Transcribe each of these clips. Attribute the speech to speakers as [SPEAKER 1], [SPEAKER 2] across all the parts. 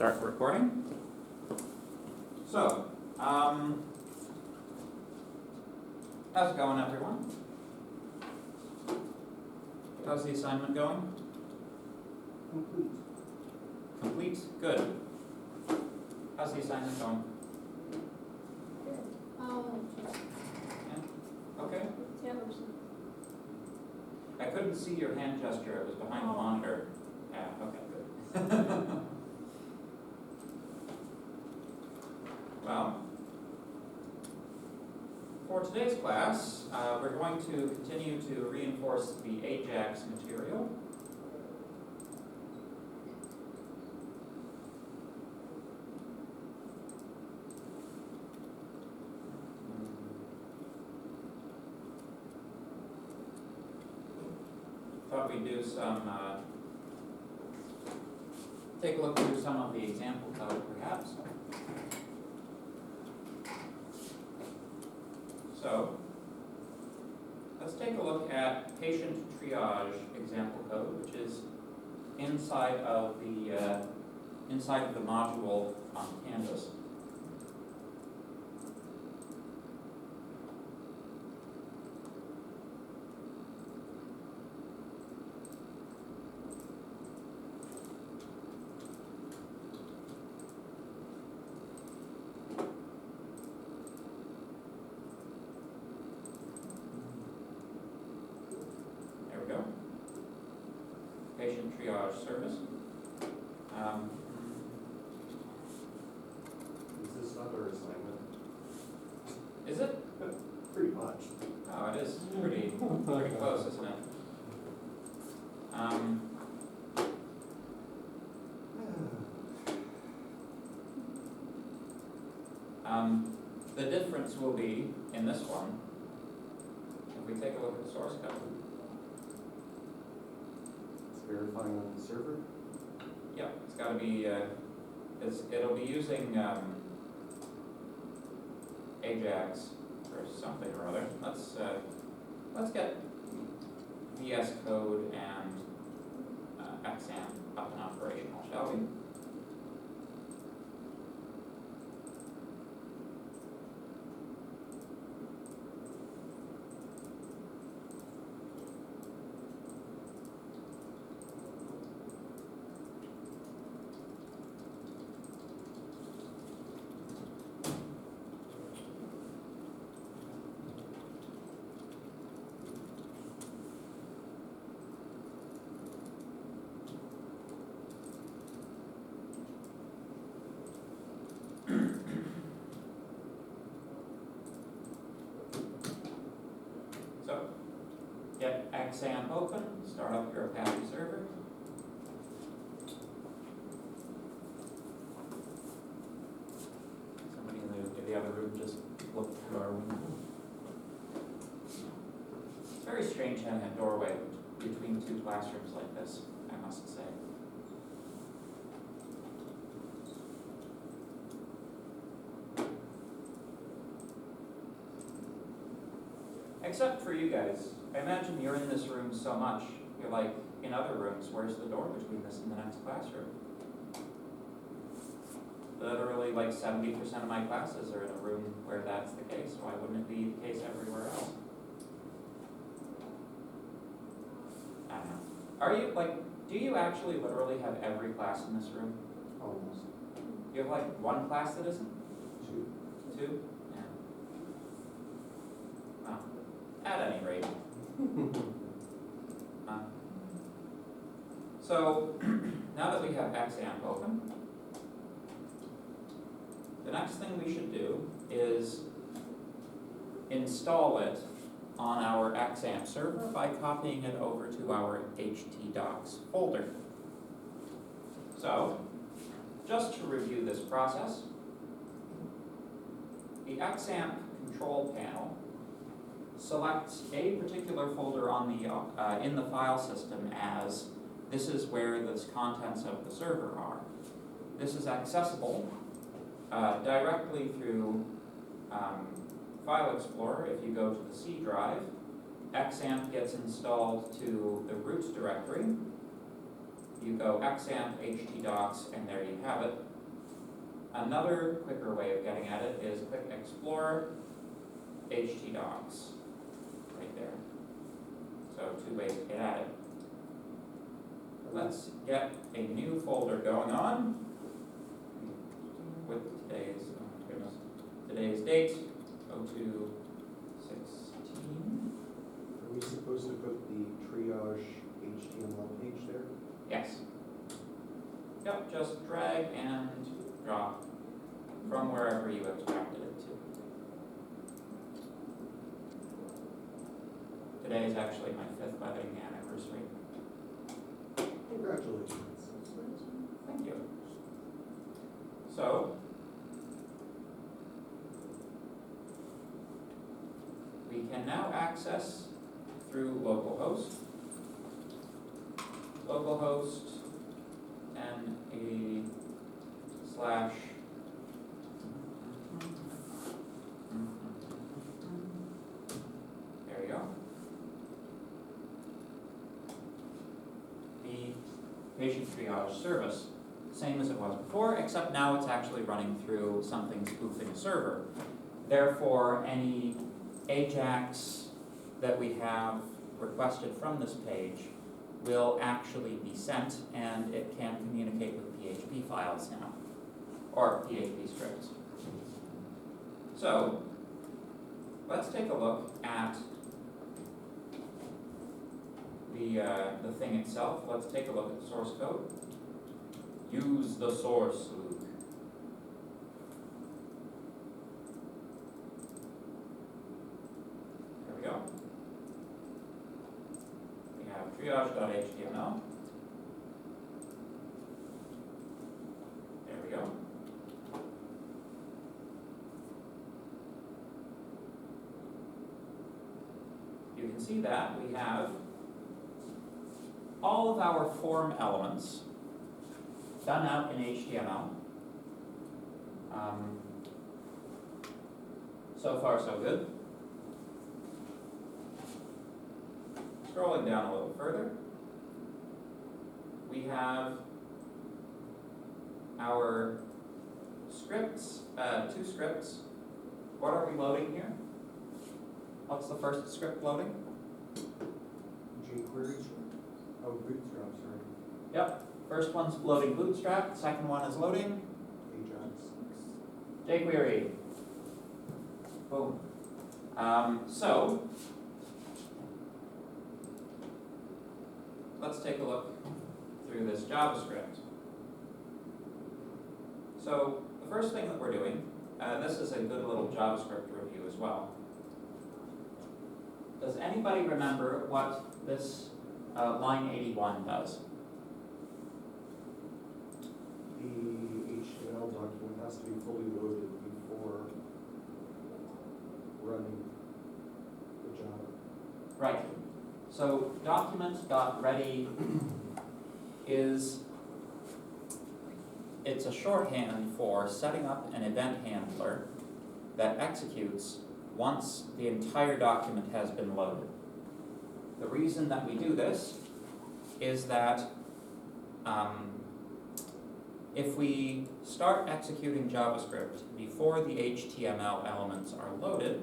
[SPEAKER 1] Start recording. So, how's it going, everyone? How's the assignment going?
[SPEAKER 2] Complete.
[SPEAKER 1] Complete? Good. How's the assignment going?
[SPEAKER 3] Good.
[SPEAKER 1] Yeah? Okay.
[SPEAKER 3] Yeah.
[SPEAKER 1] I couldn't see your hand gesture, it was behind the
[SPEAKER 3] Oh.
[SPEAKER 1] monitor. Yeah, okay, good. Well, for today's class, we're going to continue to reinforce the Ajax material. Thought we'd do some, take a look through some of the example code perhaps. So, let's take a look at patient triage example code, which is inside of the module on Canvas. There we go. Patient triage service.
[SPEAKER 2] Is this other assignment?
[SPEAKER 1] Is it?
[SPEAKER 2] Pretty much.
[SPEAKER 1] Oh, it is pretty close, isn't it? The difference will be in this one, if we take a look at the source code.
[SPEAKER 2] It's verifying on the server.
[SPEAKER 1] Yeah, it's got to be. It'll be using Ajax or something or other. Let's get VS Code and XAMPP up and operational, shall we? So, get XAMPP open, start up your Apache server. Somebody in the other room just looked through our window. It's very strange having a doorway between two classrooms like this, I must say. Except for you guys. I imagine you're in this room so much, you're like, in other rooms, where's the door between this and the next classroom? Literally like 70% of my classes are in a room where that's the case. Why wouldn't it be the case everywhere else? I don't know. Are you, do you actually literally have every class in this room?
[SPEAKER 2] Almost.
[SPEAKER 1] You have like one class that isn't?
[SPEAKER 2] Two.
[SPEAKER 1] Two? Yeah. Well, at any rate. So, now that we have XAMPP open, the next thing we should do is install it on our XAMPP server by copying it over to our htdocs folder. So, just to review this process, the XAMPP control panel selects a particular folder on the in the file system as this is where the contents of the server are. This is accessible directly through File Explorer. If you go to the C drive, XAMPP gets installed to the root directory, you go XAMPP htdocs, and there you have it. Another quicker way of getting at it is click Explore htdocs, right there. So 2 ways to get at it. Let's get a new folder going on with today's date, 02/16.
[SPEAKER 2] Are we supposed to put the triage HTML page there?
[SPEAKER 1] Yes. Yep, just drag and drop from wherever you extracted it to. Today is actually my 5th wedding anniversary.
[SPEAKER 2] Congratulations.
[SPEAKER 1] Thank you. So, we can now access through localhost and a / there you go. The patient triage service, same as it was before, except now it's actually running through something spoofing a server. Therefore, any AJAX that we have requested from this page will actually be sent, and it can communicate with PHP files now, or PHP scripts. So, let's take a look at the thing itself. Let's take a look at the source code. Use the source, Luke. There we go. We have triage.html. There we go. You can see that we have all of our form elements done out in HTML. So far, so good. Scrolling down a little further, we have our scripts, 2 scripts. What are we loading here? What's the first script loading?
[SPEAKER 2] jQuery? Oh, Bootstrap, sorry.
[SPEAKER 1] Yep, first one's loading Bootstrap, second one is loading
[SPEAKER 2] Ajax.
[SPEAKER 1] jQuery. Boom. So, let's take a look through this JavaScript. So, the first thing that we're doing, this is a good little JavaScript review as well. Does anybody remember what this line 81 does?
[SPEAKER 2] The HTML document has to be fully loaded before running the Java.
[SPEAKER 1] Right. So document.ready it's a shorthand for setting up an event handler that executes once the entire document has been loaded. The reason that we do this is that if we start executing JavaScript before the HTML elements are loaded,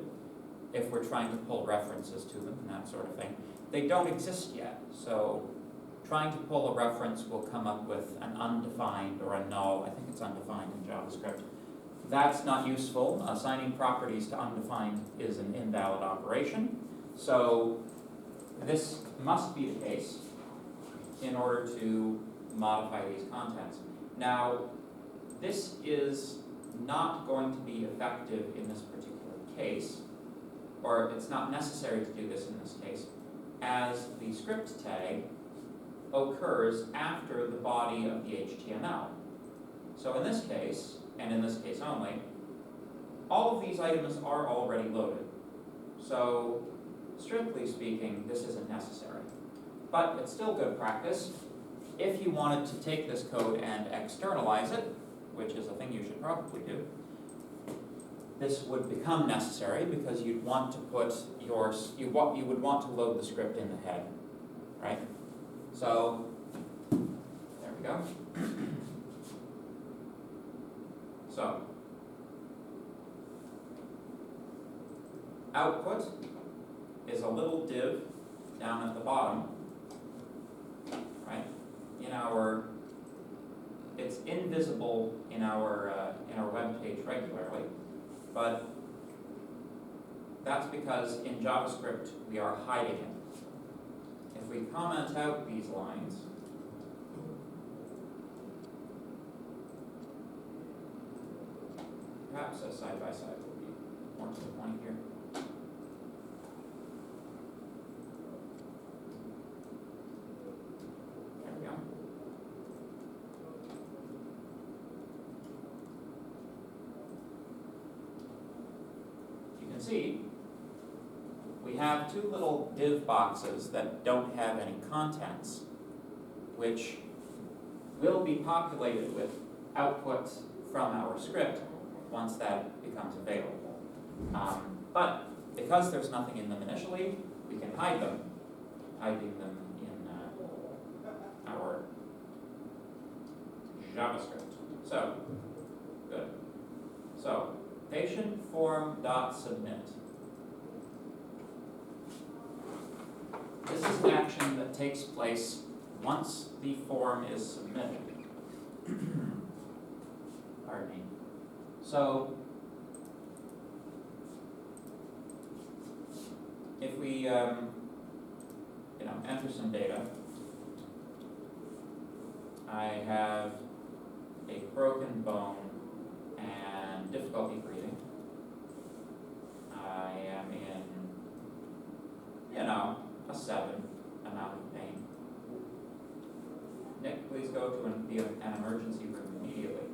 [SPEAKER 1] if we're trying to pull references to them and that sort of thing, they don't exist yet. So trying to pull a reference will come up with an undefined or a null. I think it's undefined in JavaScript. That's not useful. Assigning properties to undefined is an invalid operation. So this must be the case in order to modify these contents. Now, this is not going to be effective in this particular case, or it's not necessary to do this in this case, as the script tag occurs after the body of the HTML. So in this case, and in this case only, all of these items are already loaded. So strictly speaking, this isn't necessary. But it's still good practice. If you wanted to take this code and externalize it, which is a thing you should probably do, this would become necessary because you'd want to put you would want to load the script in the head, right? So go. So, output is a little div down at the bottom, right? It's invisible in our web page regularly, but that's because in JavaScript we are hiding it. If we comment out these lines, perhaps a side by side would be more to the point here. There we go. You can see we have two little div boxes that don't have any contents, which will be populated with output from our script once that becomes available. But because there's nothing in them initially, we can hide them, hiding them in our JavaScript. So, good. So, patient form dot submit. This is an action that takes place once the form is submitted. Pardon me. So, if we enter some data, I have a broken bone and difficulty breathing. I am in, a 7 amount of pain. Nick, please go to an emergency room immediately.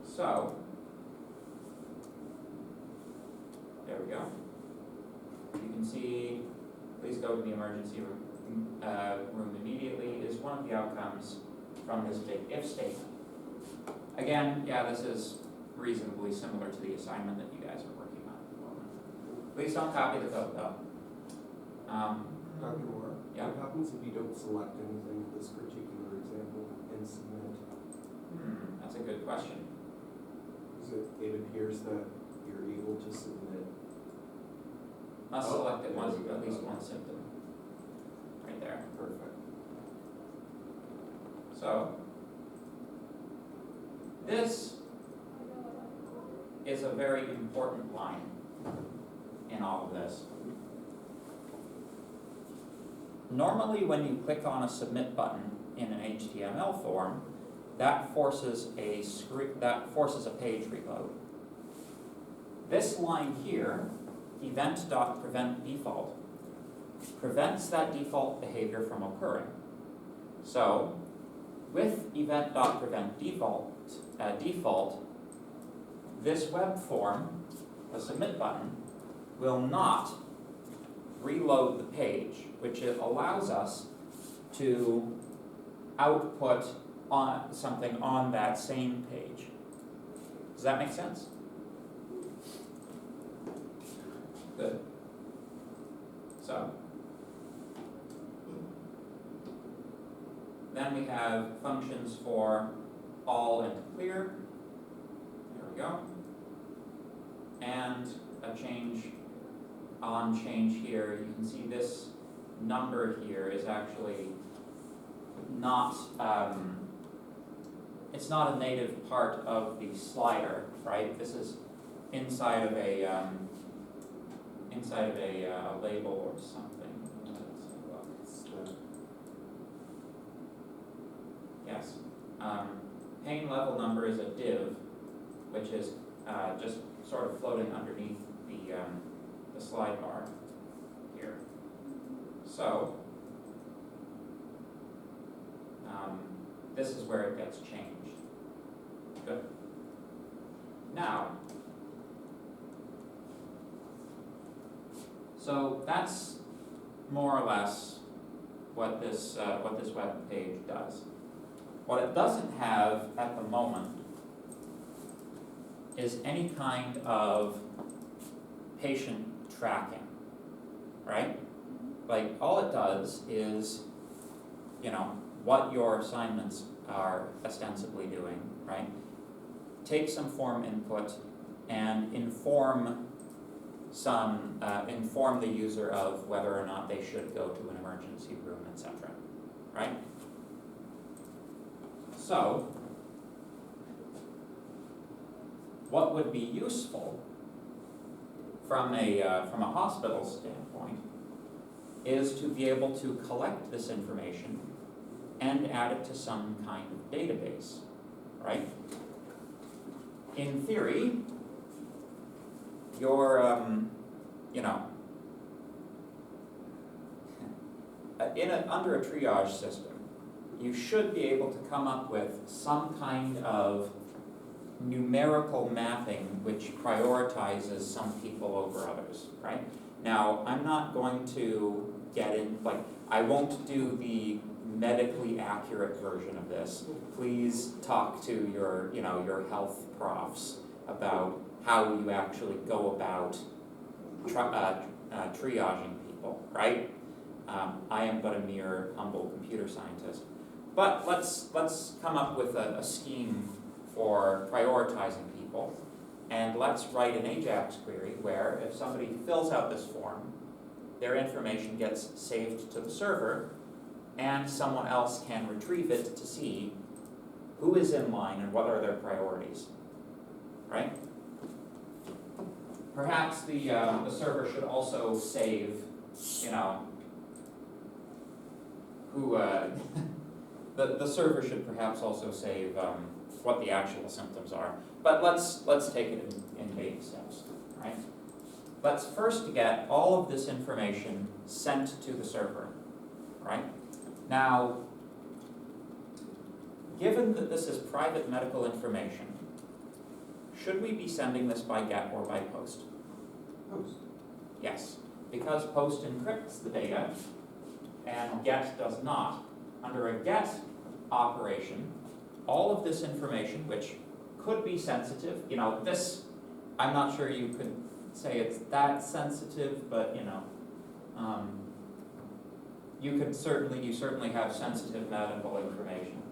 [SPEAKER 1] So, there we go. You can see, please go to the emergency room immediately is one of the outcomes from this big if statement. Again, yeah, this is reasonably similar to the assignment that you guys are working on at the moment. Please don't copy the code though.
[SPEAKER 2] Dr. Moore?
[SPEAKER 1] Yeah?
[SPEAKER 2] What happens if you don't select anything in this particular example and submit?
[SPEAKER 1] That's a good question.
[SPEAKER 2] It appears that you're able to submit.
[SPEAKER 1] Must select at least one symptom. Right there.
[SPEAKER 2] Perfect.
[SPEAKER 1] So, this is a very important line in all of this. Normally when you click on a submit button in an HTML form, that forces a page reload. This line here, event.preventDefault, prevents that default behavior from occurring. So, with event.preventDefault, default, this web form, the submit button, will not reload the page, which it allows us to output on something on that same page. Does that make sense? Good. So, then we have functions for all and clear. There we go. And a change here. You can see this number here is actually not, it's not a native part of the slider, right? This is inside of a label or something. Yes. Pain level number is a div, which is just sort of floating underneath the slide bar here. So, this is where it gets changed. Good. Now, so that's more or less what this web page does. What it doesn't have at the moment is any kind of patient tracking. right? Like, all it does is, what your assignments are ostensibly doing, right? Take some form input and inform the user of whether or not they should go to an emergency room, etc., right? So, what would be useful from a hospital standpoint is to be able to collect this information and add it to some kind of database, right? In theory, your, under a triage system, you should be able to come up with some kind of numerical mapping which prioritizes some people over others, right? Now, I'm not going to get in, I won't do the medically accurate version of this. Please talk to your health profs about how you actually go about triaging people, right? I am but a mere humble computer scientist. But let's come up with a scheme for prioritizing people, and let's write an AJAX query where if somebody fills out this form, their information gets saved to the server, and someone else can retrieve it to see who is in line and what are their priorities, right? Perhaps the server should also save, who, the server should perhaps also save what the actual symptoms are. But let's take it in baby steps, right? Let's first get all of this information sent to the server, right? Now, given that this is private medical information, should we be sending this by GET or by POST?
[SPEAKER 2] Post.
[SPEAKER 1] Yes, because POST encrypts the data and GET does not. Under a GET operation, all of this information, which could be sensitive, this, I'm not sure you could say it's that sensitive, but you certainly have sensitive medical information.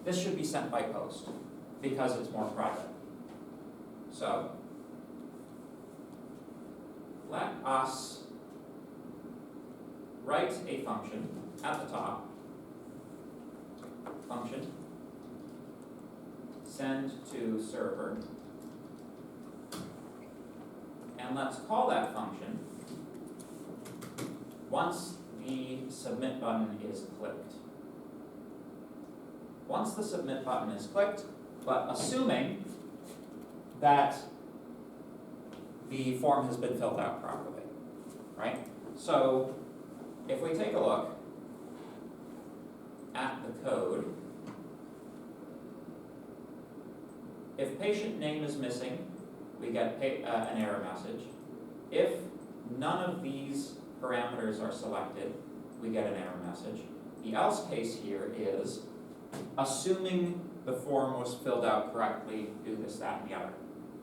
[SPEAKER 1] This should be sent by POST because it's more private. So, let us write a function at the top, function send to server, and let's call that function once the submit button is clicked. Once the submit button is clicked, but assuming that the form has been filled out properly, right? So if we take a look at the code, if patient name is missing, we get an error message. If none of these parameters are selected, we get an error message. The else case here is assuming the form was filled out correctly, do this, that, and the other,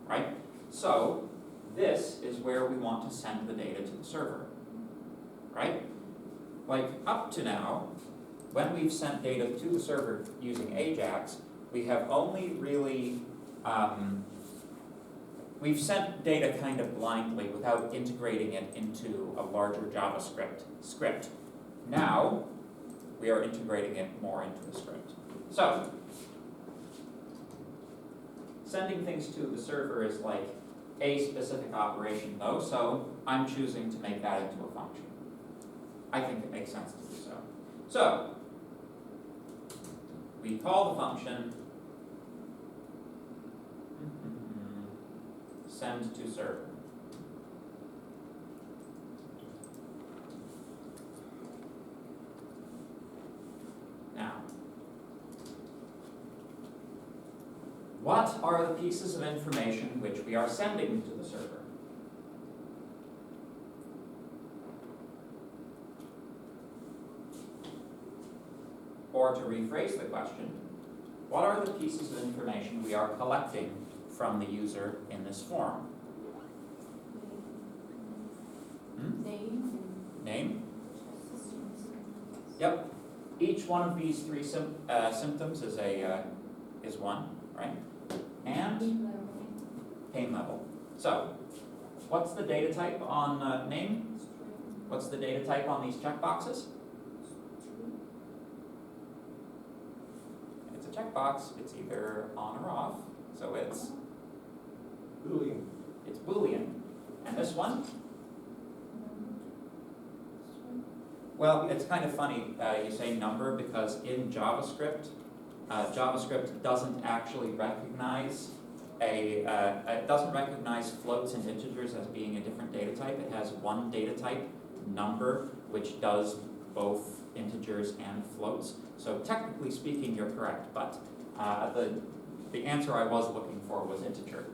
[SPEAKER 1] right? So this is where we want to send the data to the server, right? Like up to now, when we've sent data to the server using AJAX, we have only really, we've sent data kind of blindly without integrating it into a larger JavaScript script. Now, we are integrating it more into the script. So, sending things to the server is like a specific operation though, so I'm choosing to make that into a function. I think it makes sense to do so. So, we call the function send to server. Now, what are the pieces of information which we are sending to the server? Or to rephrase the question, what are the pieces of information we are collecting from the user in this form? each one of these three symptoms is one, right? And pain level. So, what's the data type on name? What's the data type on these checkboxes? It's a checkbox. It's either on or off. So it's
[SPEAKER 2] Boolean.
[SPEAKER 1] It's Boolean. And this one? Well, it's kind of funny you say number because in JavaScript, JavaScript doesn't actually recognize it doesn't recognize floats and integers as being a different data type. It has one data type, number, which does both integers and floats. So technically speaking, you're correct, but the answer I was looking for was integer.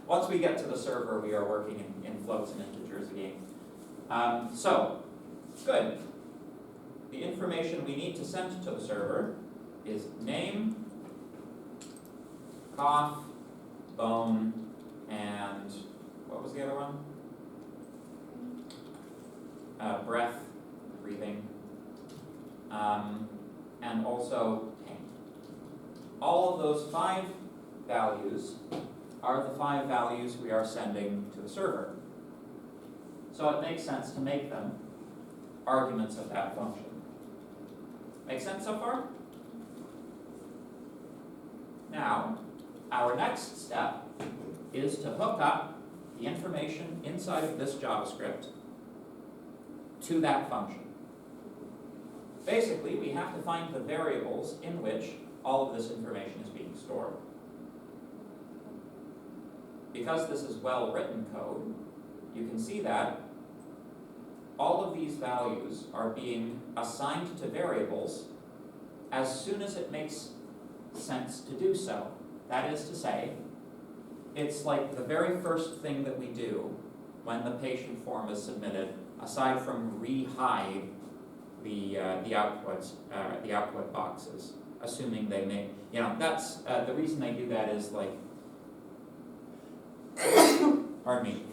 [SPEAKER 1] Once we get to the server, we are working in floats and integers again. So, good. The information we need to send to the server is name, cough, bone, and what was the other one? Breath, breathing, and also pain. All of those 5 values are the 5 values we are sending to the server. So it makes sense to make them arguments of that function. Make sense so far? Now, our next step is to hook up the information inside of this JavaScript to that function. Basically, we have to find the variables in which all of this information is being stored. Because this is well-written code, you can see that all of these values are being assigned to variables as soon as it makes sense to do so. That is to say, it's like the very first thing that we do when the patient form is submitted, aside from re-hide the output boxes, assuming they may, that's the reason they do that is like, pardon me.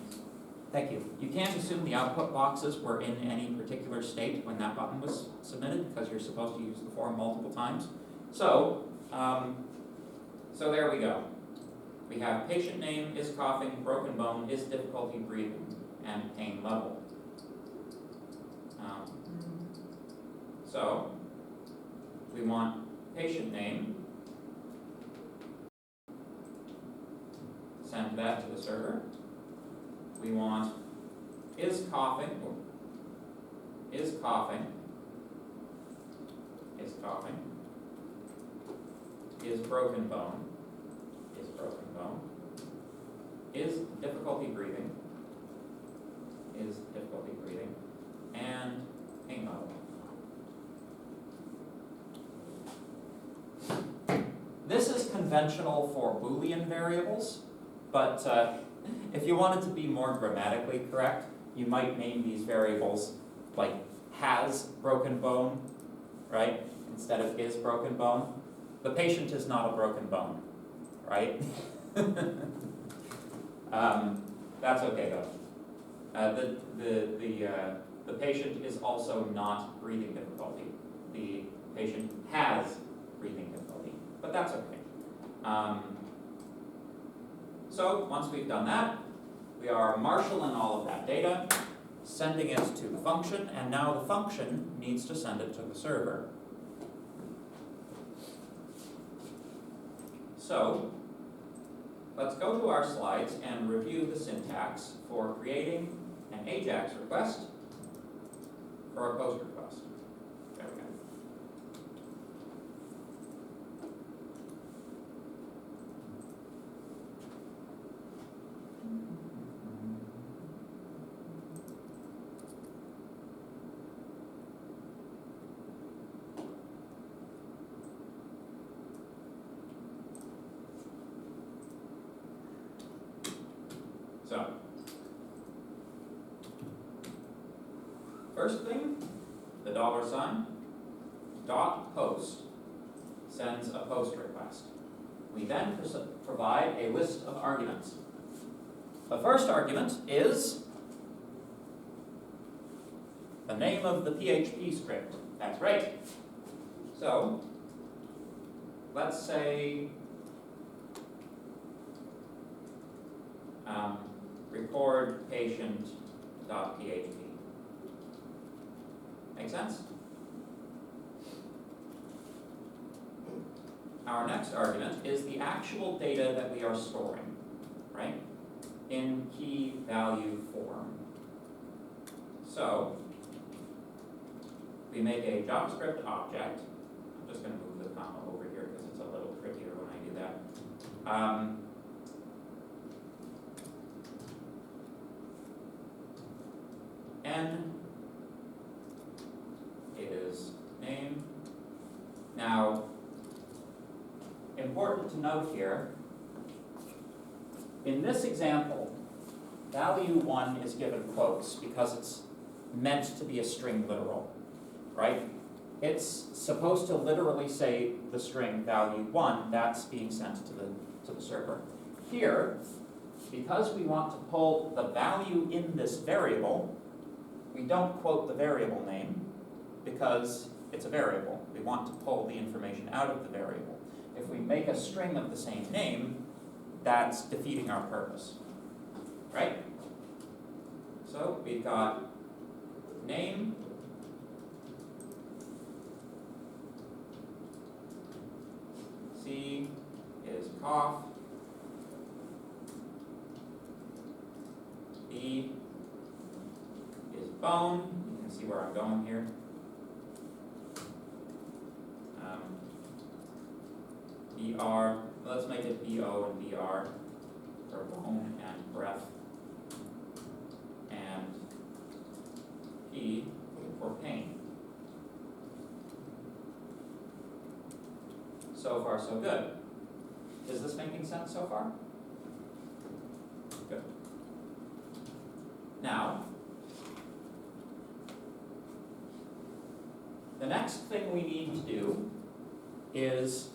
[SPEAKER 1] Thank you. You can't assume the output boxes were in any particular state when that button was submitted because you're supposed to use the form multiple times. So, so there we go. We have patient name, is coughing, broken bone, is difficulty breathing, and pain level. So, we want patient name, send that to the server. We want is coughing, is coughing, is coughing, is broken bone, is broken bone, is difficulty breathing, is difficulty breathing, and pain level. This is conventional for Boolean variables, but if you wanted to be more grammatically correct, you might name these variables like has broken bone, right? Instead of is broken bone. The patient is not a broken bone, right? That's okay though. The patient is also not breathing difficulty. The patient has breathing difficulty, but that's okay. So once we've done that, we are marshalling all of that data, sending it to the function, and now the function needs to send it to the server. So let's go to our slides and review the syntax for creating an AJAX request for a post request. There we go. So, first thing, the $, dot post sends a post request. We then provide a list of arguments. The first argument is the name of the PHP script. That's right. So, let's say record patient.php. Make sense? Our next argument is the actual data that we are storing, right, in key value form. So, we make a JavaScript object. I'm just going to move the comma over here because it's a little trickier when I do that. N is name. Now, important to note here, in this example, value 1 is given quotes because it's meant to be a string literal, right? It's supposed to literally say the string value 1, that's being sent to the server. Here, because we want to pull the value in this variable, we don't quote the variable name because it's a variable. We want to pull the information out of the variable. If we make a string of the same name, that's defeating our purpose, right? So we've got name, C is cough, B is bone. You can see where I'm going here. BR, let's make it BO and BR for bone and breath. And P for pain. So far, so good. Is this making sense so far? Good. Now, the next thing we need to do is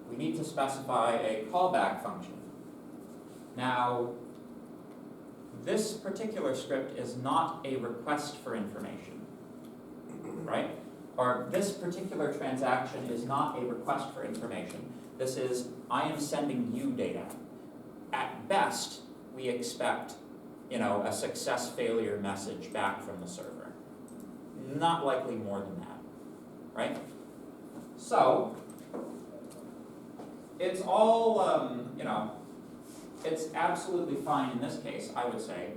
[SPEAKER 1] we need to specify a callback function. Now, this particular script is not a request for information, right? Or this particular transaction is not a request for information. This is, I am sending you data. At best, we expect, a success failure message back from the server. Not likely more than that, right? So, it's all, it's absolutely fine in this case, I would say,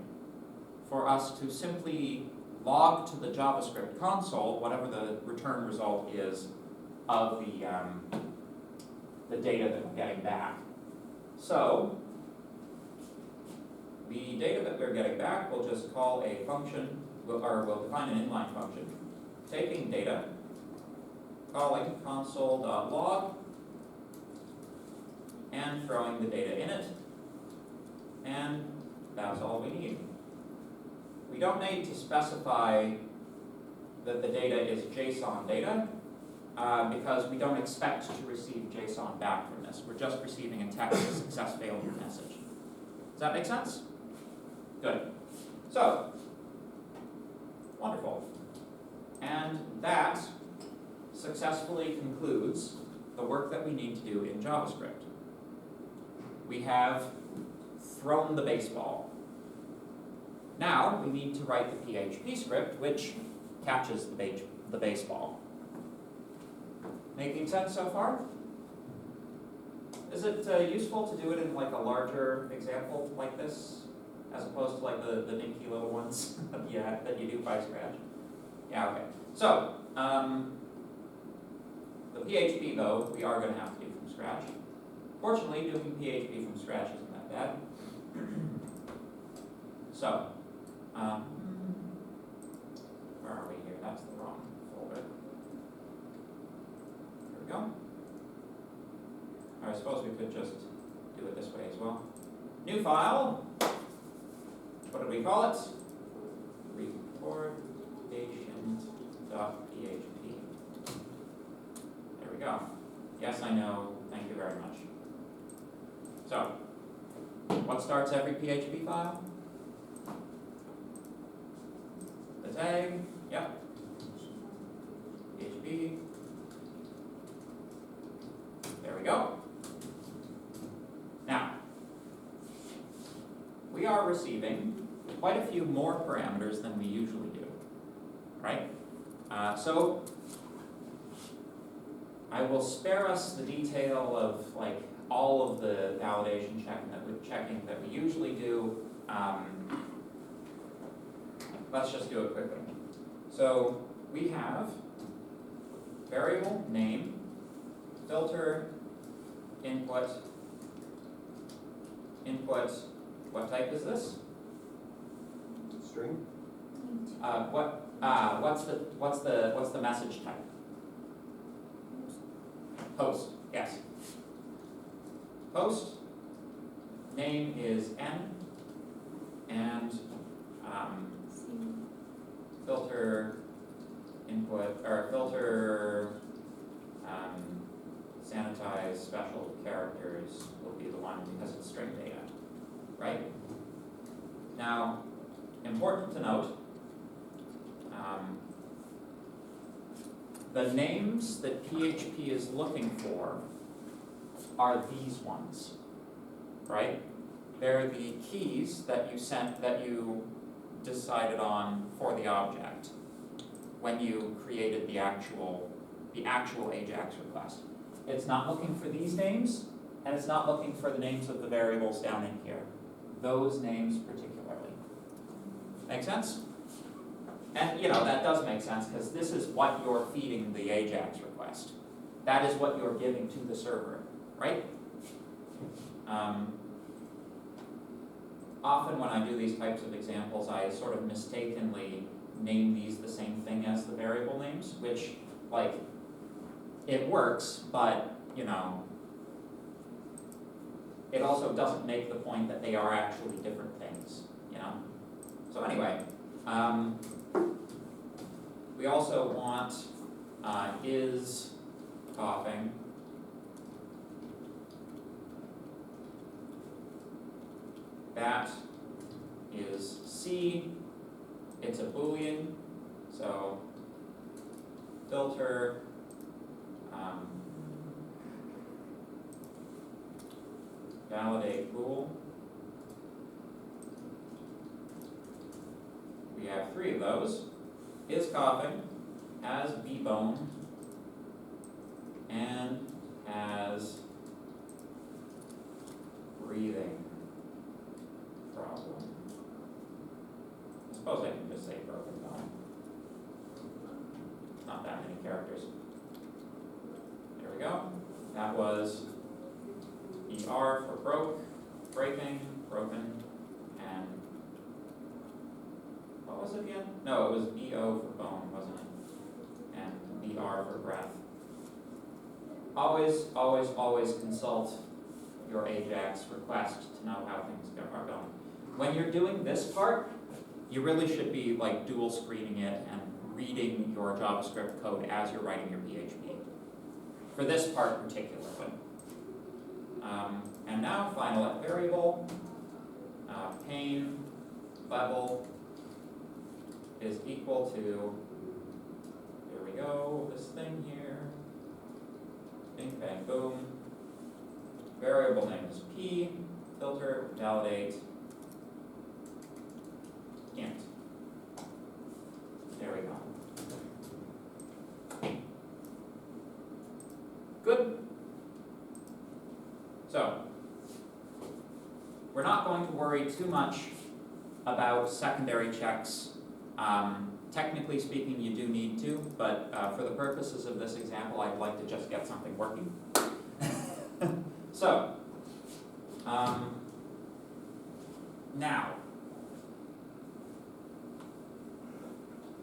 [SPEAKER 1] for us to simply log to the JavaScript console whatever the return result is of the data that we're getting back. So, the data that we're getting back, we'll just call a function, we'll define an inline function, taking data, calling console.log, and throwing the data in it, and that's all we need. We don't need to specify that the data is JSON data, because we don't expect to receive JSON back from this. We're just receiving a text success failure message. Does that make sense? Good. So, wonderful. And that successfully concludes the work that we need to do in JavaScript. We have thrown the baseball. Now we need to write the PHP script which catches the baseball. Making sense so far? Is it useful to do it in like a larger example like this, as opposed to like the dinky little ones that you do by scratch? Yeah, okay. So, the PHP though, we are going to have to do from scratch. Fortunately, doing PHP from scratch isn't that bad. So, where are we here? That's the wrong folder. Here we go. Or I suppose we could just do it this way as well. New file. What do we call it? Recordation.php. There we go. Yes, I know. Thank you very much. So, what starts every PHP file? The tag. Yep. PHP are receiving quite a few more parameters than we usually do, right? So I will spare us the detail of like all of the validation checking that we usually do. Let's just do it quickly. So we have variable name, filter, input, what type is this?
[SPEAKER 2] String?
[SPEAKER 1] What's the message type? Post, yes. Post, name is n, and filter input, or filter sanitize special characters will be the one because it's string data, right? Now, important to note, the names that PHP is looking for are these ones, right? They're the keys that you decided on for the object when you created the actual AJAX request. It's not looking for these names, and it's not looking for the names of the variables down in here. Those names particularly. Make sense? And that does make sense because this is what you're feeding the AJAX request. That is what you're giving to the server, right? Often when I do these types of examples, I sort of mistakenly name these the same thing as the variable names, which, like, it works, but, it also doesn't make the point that they are actually different things, So anyway, we also want is coughing. That is C, it's a Boolean, so filter validate bool. We have 3 of those. Is coughing, has B-bone, and has breathing problem. I suppose I can just say broken bone. Not that many characters. There we go. That was ER for broke, breaking, broken, and what was it again? No, it was BO for bone, wasn't it? And BR for breath. Always, always, always consult your AJAX request to know how things are going. When you're doing this part, you really should be like dual screening it and reading your JavaScript code as you're writing your PHP. For this part particularly. And now final variable, pane level is equal to, here we go, this thing here, bing bang boom, variable name is p, filter validate int. There we go. Good. So, we're not going to worry too much about secondary checks. Technically speaking, you do need to, but for the purposes of this example, I'd like to just get something working. So, now,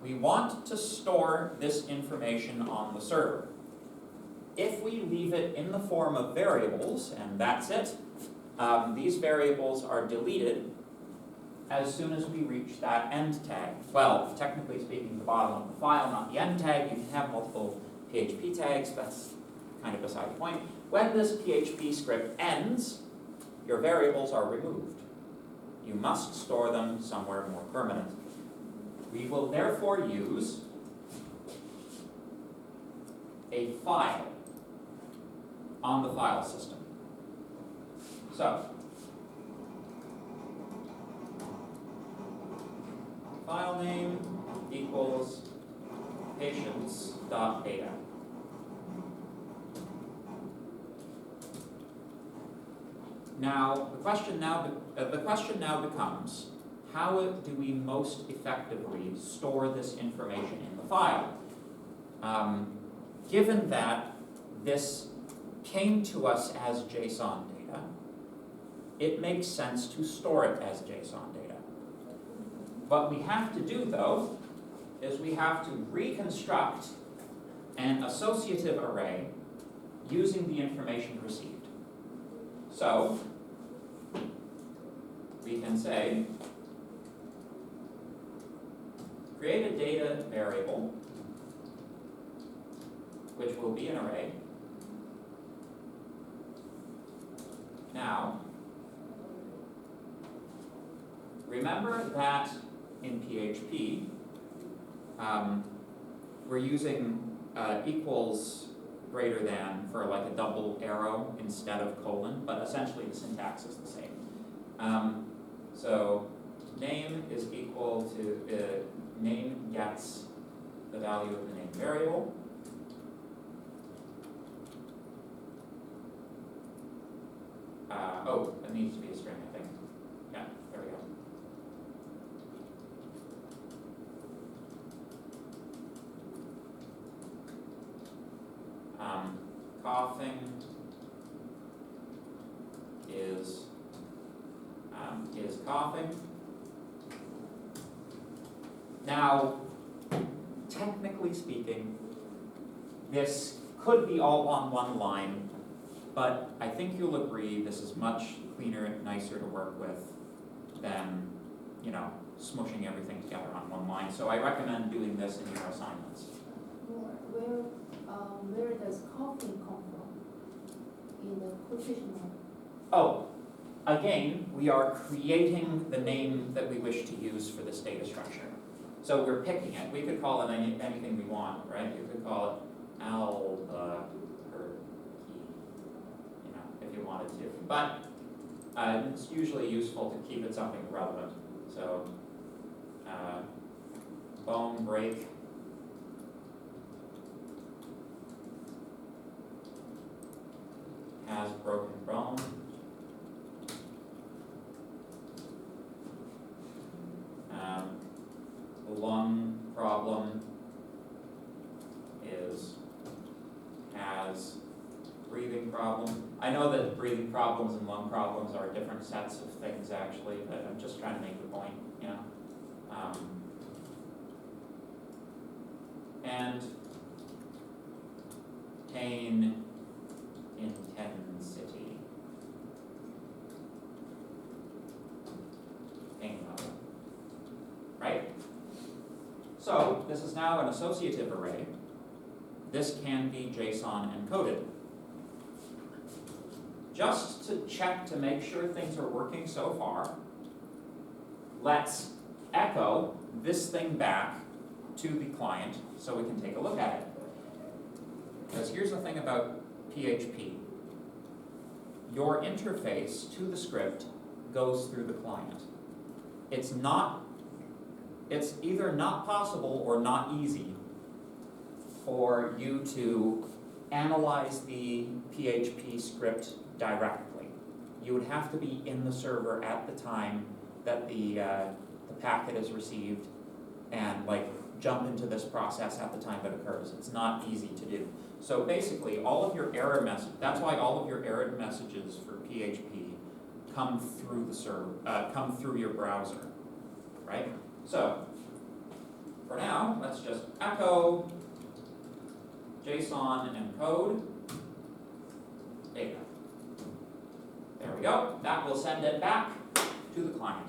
[SPEAKER 1] we want to store this information on the server. If we leave it in the form of variables, and that's it, these variables are deleted as soon as we reach that end tag. Well, technically speaking, the bottom of the file, not the end tag. You can have multiple PHP tags, that's kind of beside the point. When this PHP script ends, your variables are removed. You must store them somewhere more permanent. We will therefore use a file on the file system. So, file name equals patients.data. Now, the question now becomes, how do we most effectively store this information in the file? Given that this came to us as JSON data, it makes sense to store it as JSON data. What we have to do, though, is we have to reconstruct an associative array using the information received. So, we can say, create a data variable, which will be an array. Now, remember that in PHP, we're using equals greater than for like a double arrow instead of colon, but essentially the syntax is the same. So name is equal to, name gets the value of the name variable. Oh, it needs to be a string, I think. Yeah, there we go. Coughing is coughing. Now, technically speaking, this could be all on one line, but I think you'll agree this is much cleaner and nicer to work with than, smushing everything together on one line. So I recommend doing this in your assignments.
[SPEAKER 3] Where does coughing come from in the quotation mark?
[SPEAKER 1] Oh, again, we are creating the name that we wish to use for this data structure. So we're picking it. We could call it anything we want, right? You could call it Albuquerque, if you wanted to. But it's usually useful to keep it something relevant. So bone break. Has broken bone. Lung problem has breathing problem. I know that breathing problems and lung problems are different sets of things actually, but I'm just trying to make the point, and pain intensity. Pain level. Right? So, this is now an associative array. This can be JSON encoded. Just to check to make sure things are working so far, let's echo this thing back to the client so we can take a look at it. Because here's the thing about PHP. Your interface to the script goes through the client. It's either not possible or not easy for you to analyze the PHP script directly. You would have to be in the server at the time that the packet is received and jump into this process at the time it occurs. It's not easy to do. So basically, all of your error that's why all of your error messages for PHP come through the server, come through your browser, right? So, for now, let's just echo JSON encode data. There we go. That will send it back to the client.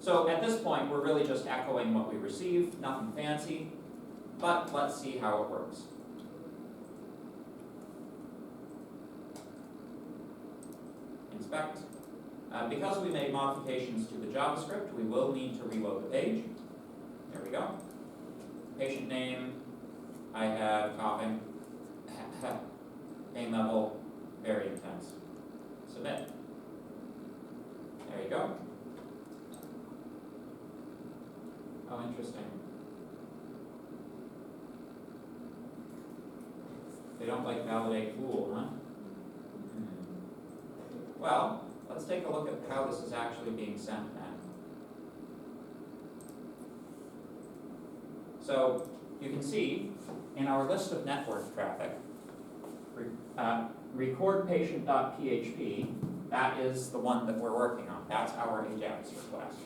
[SPEAKER 1] So at this point, we're really just echoing what we received, nothing fancy, but let's see how it works. Inspect. Because we made modifications to the JavaScript, we will need to reload the page. There we go. Patient name, I have coughing. Pain level, very intense. Submit. There you go. Oh, interesting. They don't like validate bool, huh? Well, let's take a look at how this is actually being sent then. So you can see in our list of network traffic, recordPatient.php, that is the one that we're working on. That's our AJAX request.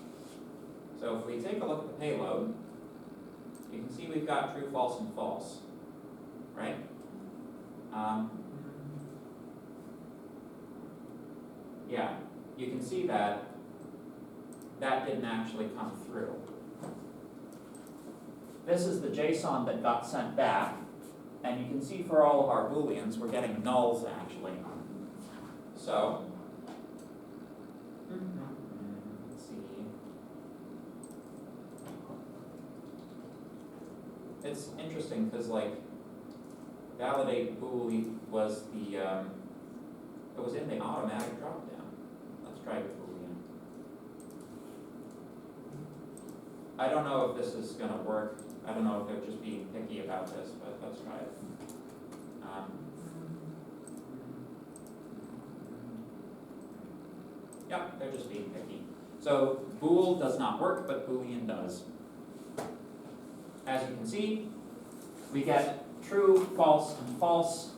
[SPEAKER 1] So if we take a look at the payload, you can see we've got true, false, and false, right? Yeah, you can see that that didn't actually come through. This is the JSON that got sent back, and you can see for all of our booleans, we're getting nulls actually. So, let's see. It's interesting because like validate bool was the it was in the automatic dropdown. Let's try boolean. I don't know if this is going to work. I don't know if they're just being picky about this, but let's try it. Yep, they're just being picky. So bool does not work, but boolean does. As you can see, we get true, false, and false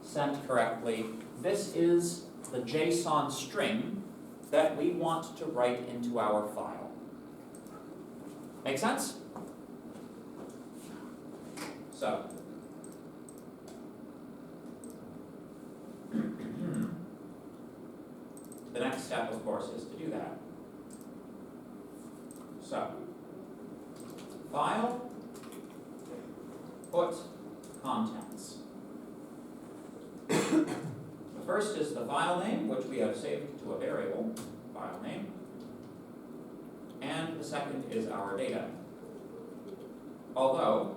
[SPEAKER 1] sent correctly. This is the JSON string that we want to write into our file. Make sense? So, the next step, of course, is to do that. So, file, put contents. The first is the file name, which we have saved to a variable, file name. And the second is our data. Although,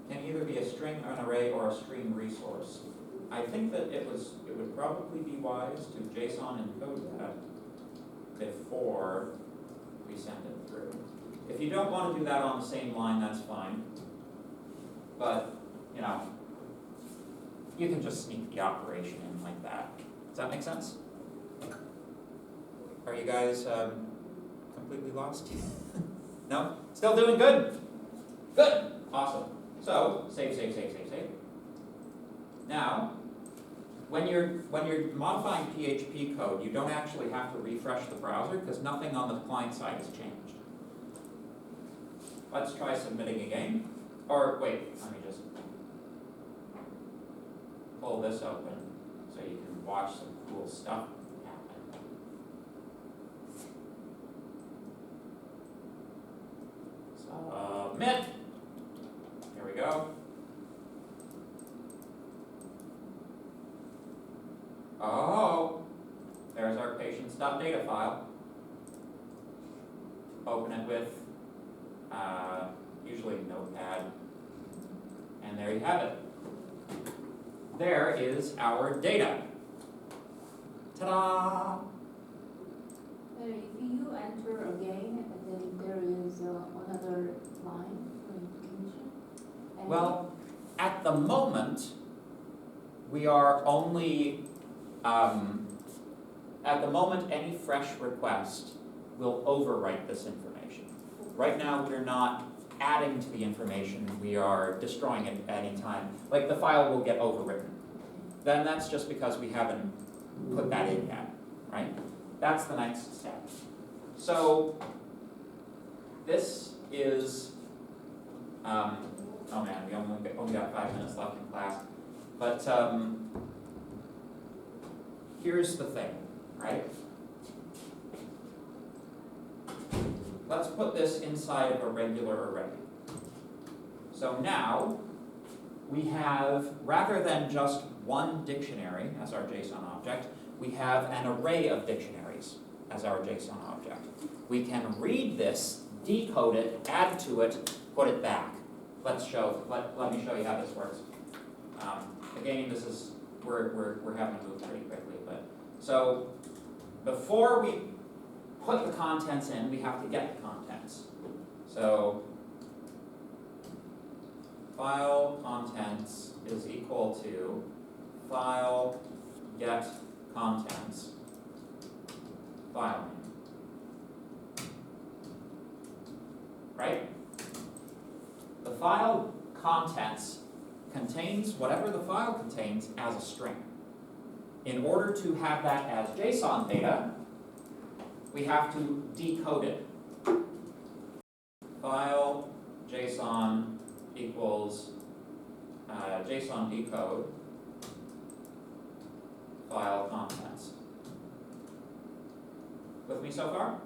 [SPEAKER 1] can either be a string, an array, or a stream resource. I think that it would probably be wise to JSON encode that before we send it through. If you don't want to do that on the same line, that's fine. But, you know, you can just sneak the operation in like that. Does that make sense? Are you guys completely lost? No? Still doing good? Good. Awesome. So, save. Now, when you're modifying PHP code, you don't actually have to refresh the browser because nothing on the client side has changed. Let's try submitting again. Or wait, let me just pull this open so you can watch some cool stuff happen. Submit. Here we go. Oh, there's our patients.data file. Open it with usually Notepad. And there you have it. There is our data. Ta-da!
[SPEAKER 3] If you enter again, then there is another line for indication.
[SPEAKER 1] Well, at the moment, we are only, at the moment, any fresh request will overwrite this information. Right now, we're not adding to the information, we are destroying it at any time. Like the file will get overwritten. Then that's just because we haven't put that in yet, right? That's the next step. So this is, oh man, we only got 5 minutes left in class. But here's the thing, right? Let's put this inside of a regular array. So now we have, rather than just one dictionary as our JSON object, we have an array of dictionaries as our JSON object. We can read this, decode it, add to it, put it back. Let me show you how this works. Again, this is, we're having to move pretty quickly, but so before we put the contents in, we have to get the contents. So file contents is equal to file get contents file name. Right? The file contents contains whatever the file contains as a string. In order to have that as JSON data, we have to decode it. File JSON equals JSON decode file contents. With me so far?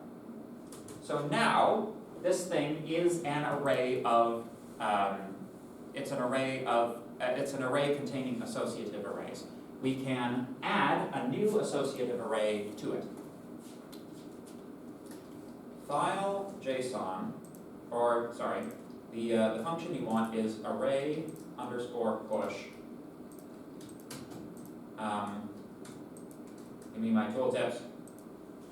[SPEAKER 1] So now this thing is an array of it's an array containing associative arrays. We can add a new associative array to it. File JSON, or sorry, the function you want is array underscore push. Give me my tooltips.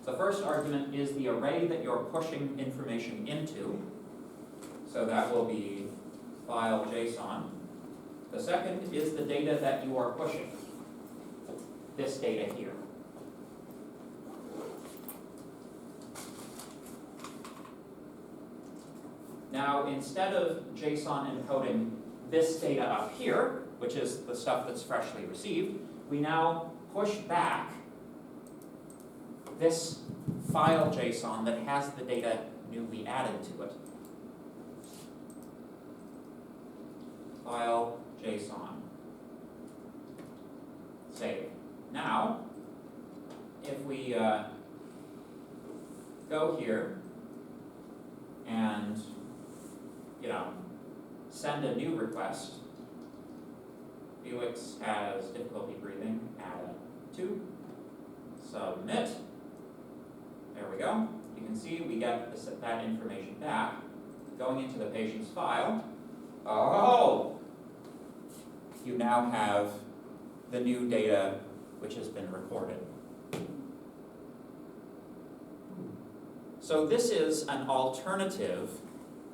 [SPEAKER 1] The first argument is the array that you're pushing information into. So that will be file JSON. The second is the data that you are pushing. This data here. Now, instead of JSON encoding this data up here, which is the stuff that's freshly received, we now push back this file JSON that has the data newly added to it. File JSON. Save. Now, if we go here and, send a new request, Felix has difficulty breathing, add a 2, submit. There we go. You can see we get that information back. Going into the patient's file, oh! You now have the new data which has been recorded. So this is an alternative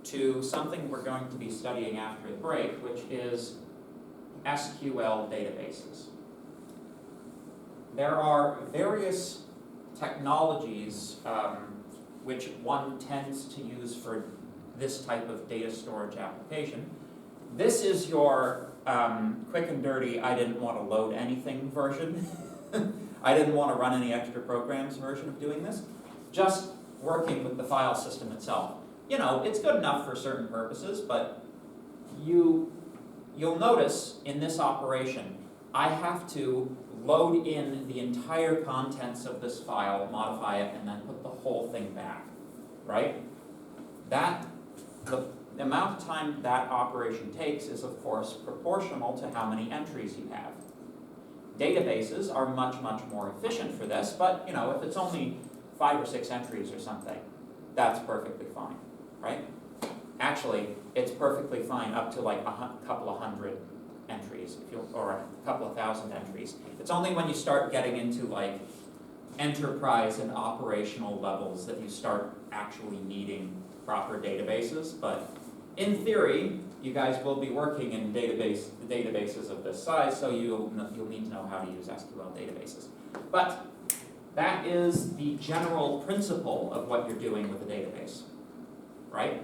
[SPEAKER 1] to something we're going to be studying after the break, which is SQL databases. There are various technologies which one tends to use for this type of data storage application. This is your quick and dirty, I didn't want to load anything version. I didn't want to run any extra programs version of doing this. Just working with the file system itself. It's good enough for certain purposes, but you'll notice in this operation, I have to load in the entire contents of this file, modify it, and then put the whole thing back, right? The amount of time that operation takes is, of course, proportional to how many entries you have. Databases are much, much more efficient for this, but if it's only 5 or 6 entries or something, that's perfectly fine, right? Actually, it's perfectly fine up to like a couple of hundred entries, or a couple of thousand entries. It's only when you start getting into like enterprise and operational levels that you start actually needing proper databases. But in theory, you guys will be working in databases of this size, so you'll need to know how to use SQL databases. But that is the general principle of what you're doing with a database, right?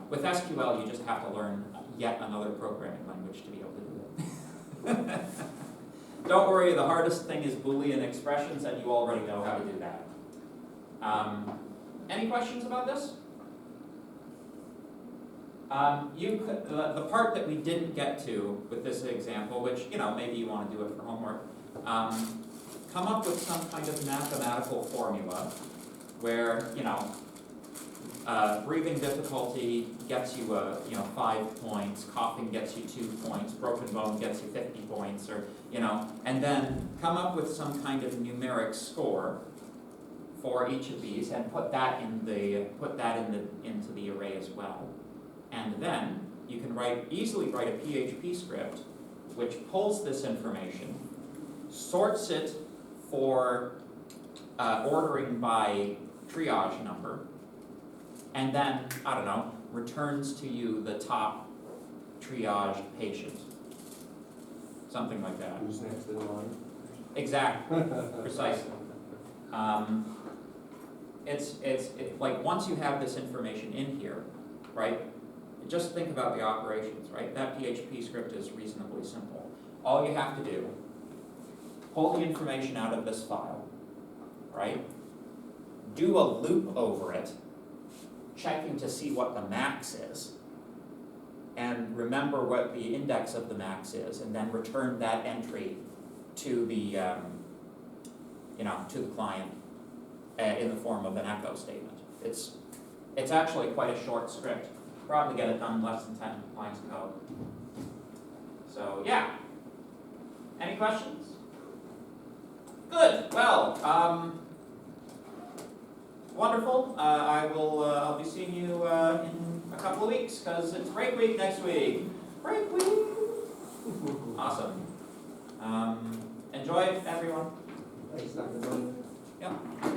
[SPEAKER 1] With SQL, you just have to learn yet another programming language to be able to do it. Don't worry, the hardest thing is Boolean expressions, and you already know how to do that. Any questions about this? The part that we didn't get to with this example, which maybe you want to do it for homework, come up with some kind of mathematical formula where breathing difficulty gets you 5 points, coughing gets you 2 points, broken bone gets you 50 points, or and then come up with some kind of numeric score for each of these and put that into the array as well. And then you can easily write a PHP script which pulls this information, sorts it for ordering by triage number, and then, I don't know, returns to you the top triaged patient. Something like that.
[SPEAKER 2] Who's next in line?
[SPEAKER 1] Exactly, precisely. It's like, once you have this information in here, right, just think about the operations, right? That PHP script is reasonably simple. All you have to do, pull the information out of this file, right? Do a loop over it, checking to see what the max is, and remember what the index of the max is, and then return that entry to the, to the client in the form of an echo statement. It's actually quite a short script. Probably get it done in less than 10 lines of code. So yeah. Any questions? Good. Well, wonderful. I'll be seeing you in a couple of weeks because it's break week next week. Break week. Awesome. Enjoy it, everyone.
[SPEAKER 2] Thanks, Dr. Bunny.
[SPEAKER 1] Yep.